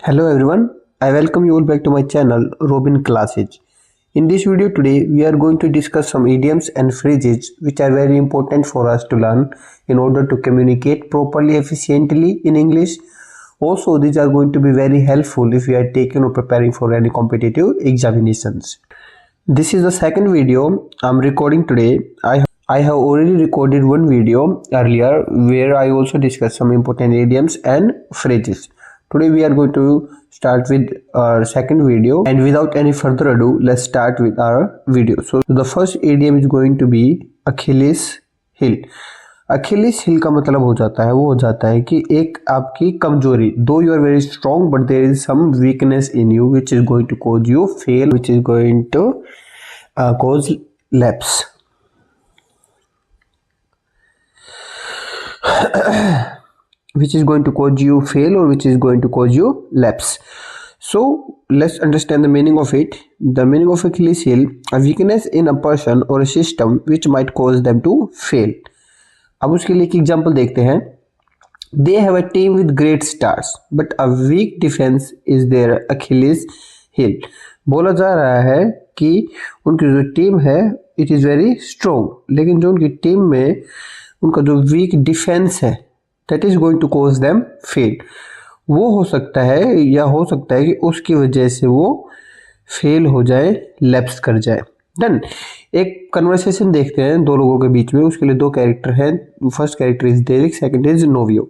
Hello everyone, I welcome you all back to my channel Robin Classes. In this video today we are going to discuss some idioms and phrases which are very important for us to learn in order to communicate properly efficiently in English. Also these are going to be very helpful if you are taking or preparing for any competitive examinations. This is the second video I'm recording today. I have already recorded one video earlier where I also discussed some important idioms and phrases. Today we are going to start with our second video, and without any further ado, let's start with our video. So the first idiom is going to be Achilles heel. Achilles heel का मतलब हो जाता है कि एक आपकी कमजोरी, दो you are very strong but there is some weakness in you which is going to cause you fail, which is going to cause lapse. Which is going to cause you fail or which is going to cause you lapse. So let's understand the meaning of it. The meaning of Achilles heel: a weakness in a person or a system which might cause them to fail. अब उसके लिए एक example देखते हैं. They have a team with great stars, but a weak defense is their Achilles heel. बोला जा रहा है कि उनकी जो टीम है इट इज़ वेरी स्ट्रॉन्ग, लेकिन जो उनकी टीम में उनका जो वीक डिफेंस है that is going to cause them fail. वो हो सकता है या हो सकता है कि उसकी वजह से वो फेल हो जाए, लैप्स कर जाए. डन. एक कन्वर्सेशन देखते हैं दो लोगों के बीच में. उसके लिए दो कैरेक्टर हैं. First character is Devik, second is Novio.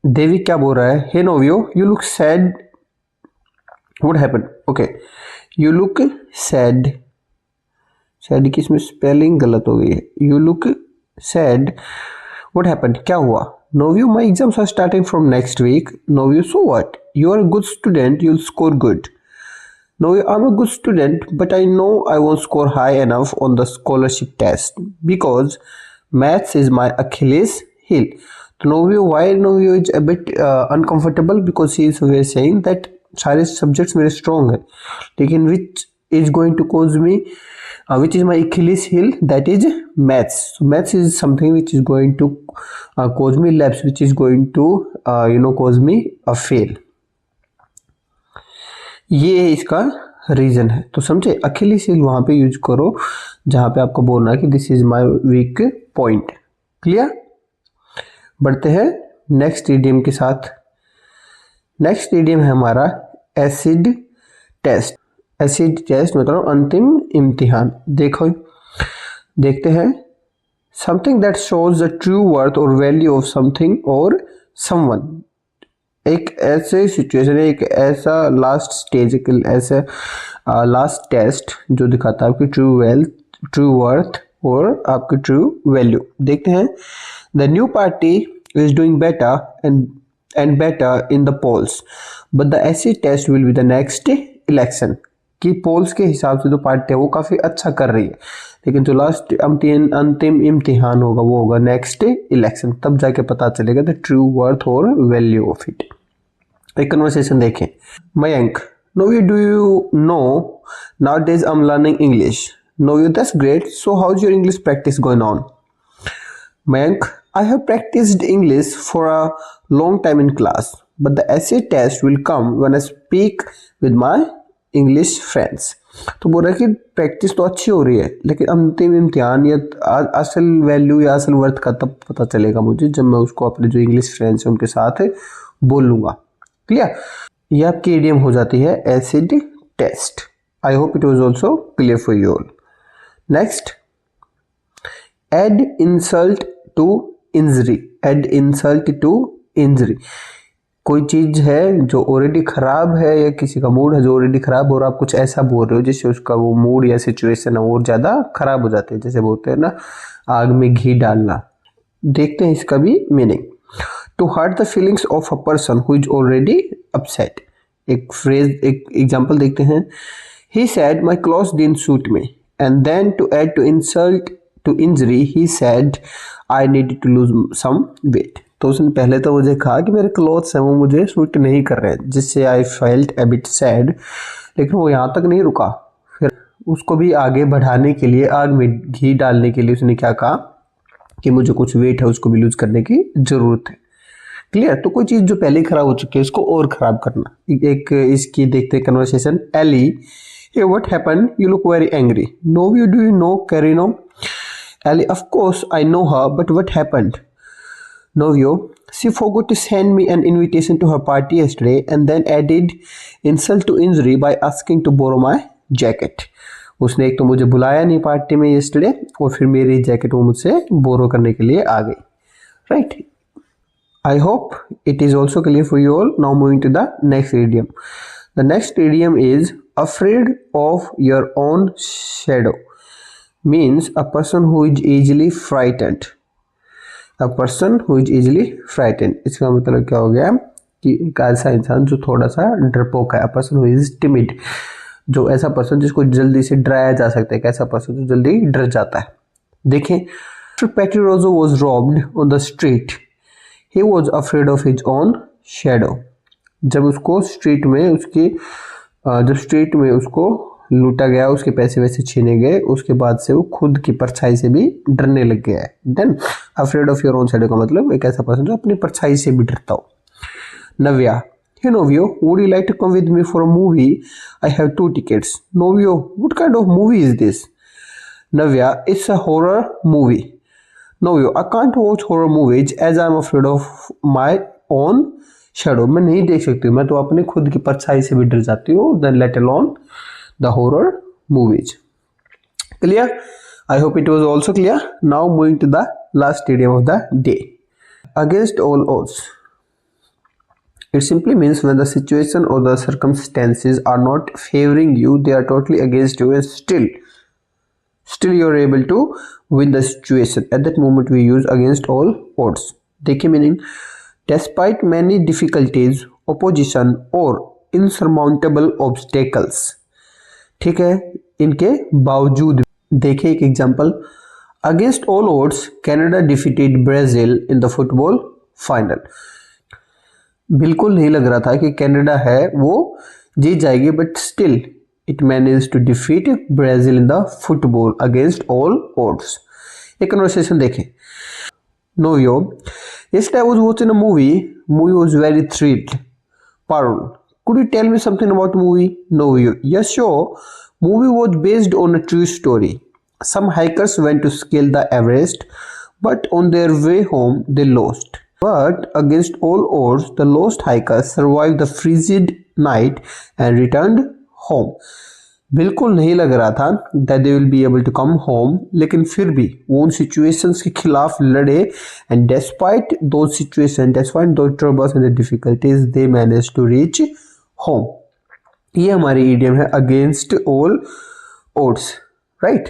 Devik क्या बोल रहा है? Hey Novio, you look sad. What happened? Okay, you look sad. Sad की इसमें स्पेलिंग गलत हो गई है. You look sad. What happened? क्या हुआ? Novio, my exams are starting from next week. Novio, so what? You are a good student, you'll score good. Novio, I'm a good student, but I know I won't score high enough on the scholarship test because maths is my Achilles heel. So Novio, why Novio is a bit uncomfortable because he is saying that सारे subjects मेरे strong है, लेकिन which is going to cause me which is my Achilles heel, that is maths. So maths is something which is going to cause me lapse, which is going to cause me a fail. ये इसका reason है. तो समझे, Achilles heel वहां पे use करो जहां पे आपको बोलना है कि this is my weak point. Clear? बढ़ते हैं नेक्स्ट इडियम के साथ. नेक्स्ट इडियम है हमारा एसिड टेस्ट. एसिड टेस्ट मतलब अंतिम इम्तिहान. देखते हैं. Something that shows the true worth और वैल्यू ऑफ समथिंग और समवन. एक ऐसे सिचुएशन है, एक ऐसा लास्ट स्टेज, ऐसा लास्ट टेस्ट जो दिखाता है आपकी ट्रू वर्थ और आपकी ट्रू वैल्यू. देखते हैं. The new party is doing better and better in the polls, but the acid test will be the next election. कि पोल्स के हिसाब से जो पार्टी है वो काफ़ी अच्छा कर रही है, लेकिन जो लास्ट अंतिम इम्तिहान होगा वो होगा नेक्स्ट इलेक्शन. तब जाके पता चलेगा द ट्रू वर्थ और वैल्यू ऑफ इट. एक कन्वर्सेशन देखें. Mayank, Novio, do you know nowadays I'm learning English? Novio, that's great. So how's your English practice going on? Mayank, I have practiced English for a long time in class, but the essay test will come when I speak with my English friends. तो बोल रहा है कि practice तो अच्छी हो रही है, लेकिन अंतिम इम्तिहान या असल वैल्यू या असल वर्थ का तब पता चलेगा मुझे जब मैं उसको अपने जो इंग्लिश फ्रेंड्स हैं उनके साथ बोल लूँगा. क्लियर? ये आपकी इडियम हो जाती है acid test. I hope it was also clear for you all. Next, add insult to injury. Add insult to injury. कोई चीज़ है जो ऑलरेडी ख़राब है या किसी का मूड है जो ऑलरेडी ख़राब हो रहा है, आप कुछ ऐसा बोल रहे हो जिससे उसका वो मूड या सिचुएशन है और ज़्यादा ख़राब हो जाते हैं. जैसे बोलते हैं ना, आग में घी डालना. देखते हैं इसका भी meaning. To hurt the feelings of a person who is already upset. एक फ्रेज, एक एग्जाम्पल देखते हैं. He said my clothes didn't suit me, and then to add to insult to injury he said I need to lose some weight. तो उसने पहले तो मुझे कहा कि मेरे क्लोथ्स हैं वो मुझे सूट नहीं कर रहे हैं, जिससे I felt a bit sad. लेकिन वो यहाँ तक नहीं रुका. फिर उसको भी आगे बढ़ाने के लिए, आग में घी डालने के लिए उसने क्या कहा कि मुझे कुछ वेट है उसको भी लूज करने की ज़रूरत है. क्लियर। तो कोई चीज जो पहले ही खराब हो चुकी है उसको और खराब करना। एक इसकी देखते हैं conversation. Ellie, hey what happened, you look very angry. No you, do you know Carino? Ellie, of course I know her, but what happened? Novio, she forgot to send me an invitation to her party yesterday and then added insult to injury by asking to borrow my jacket. उसने एक तो मुझे बुलाया नहीं party में yesterday और फिर मेरी जैकेट वो मुझसे बोरो करने के लिए आ गई। Right? I hope it is also clear for you all. Now moving to the next idiom. The next idiom is afraid of your own shadow. Means a person who is easily frightened. A person who is easily frightened. इसका मतलब क्या हो गया कि एक ऐसा इंसान जो थोड़ा सा डरपोक है। A person who is timid, जो ऐसा पर्सन जिसको जल्दी से डराया जा सकता है, कैसा पर्सन जो जल्दी डर जाता है। देखें, Petty Rosso was robbed on the street. He was afraid of his own shadow. जब उसको स्ट्रीट में उसको लूटा गया, उसके पैसे वैसे छीने गए, उसके बाद से वो खुद की परछाई से भी डरने लग गया है। Then afraid of your own shadow का मतलब एक ऐसा पर्सन जो अपनी परछाई से भी डरता हो। Navya, hey Novio, would you like to come with me for a movie? I have 2 tickets. Novio, what kind of movie is this? Navya, it's a horror movie. Novio, I can't watch horror movies as I am afraid of my own shadow. मैं नहीं देख सकती, मैं तो अपने खुद की परछाई से भी डर जाती हूँ, then let alone the horror movies. Clear? I hope it was also clear. Now moving to the last idiom of the day. Against all odds. It simply means when the situation or the circumstances are not favoring you, they are totally against you, and still you are able to win the situation. At that moment we use against all odds. देखिए meaning, despite many difficulties, opposition or insurmountable obstacles. ठीक है, इनके बावजूद। देखिए एक example, against all odds Canada defeated Brazil in the football final. बिल्कुल नहीं लग रहा था कि कनाडा है वो जीत जाएगी, but still it manage to defeat Brazil in the football against all odds. एक कन्वर्सेशन देखें. नोवियो, yesterday I was watching a movie was very thrilled. Parul, could you tell me something about movie? Novio, yes sure. Movie was based on a true story. Some hikers went to scale the Everest, but on their way home they lost. But against all odds, the lost hikers survived the frigid night and returned home. बिल्कुल नहीं लग रहा था that they will be able to come home, लेकिन फिर भी वो उन situations के खिलाफ लड़े, and despite those situations, despite those troubles and the difficulties, they managed to reach home. ये हमारी idiom है against all odds, right?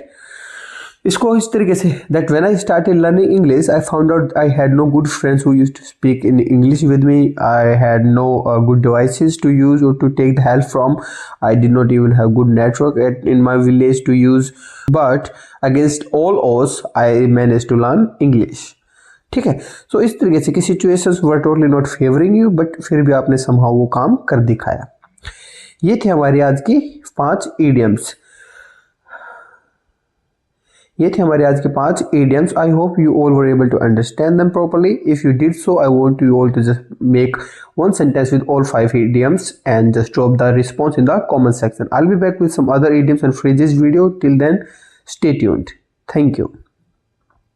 इसको इस तरीके से, that when I started learning English, I found out I had no good friends who used to speak in English with me. I had no good devices to use or to take the help from. I did not even have good network in my village to use. But against all odds, I managed to learn English. ठीक है, so इस तरीके से कि situations were totally not favoring you, but फिर भी आपने somehow वो काम कर दिखाया. ये थे हमारी आज की 5 idioms. ये थे हमारे आज के 5 idioms. I hope you all were able to understand them properly. If you did so, I want you all to just make one sentence with all 5 idioms and just drop the response in the comment section. I'll be back with some other idioms and phrases video. Till then, stay tuned. Thank you.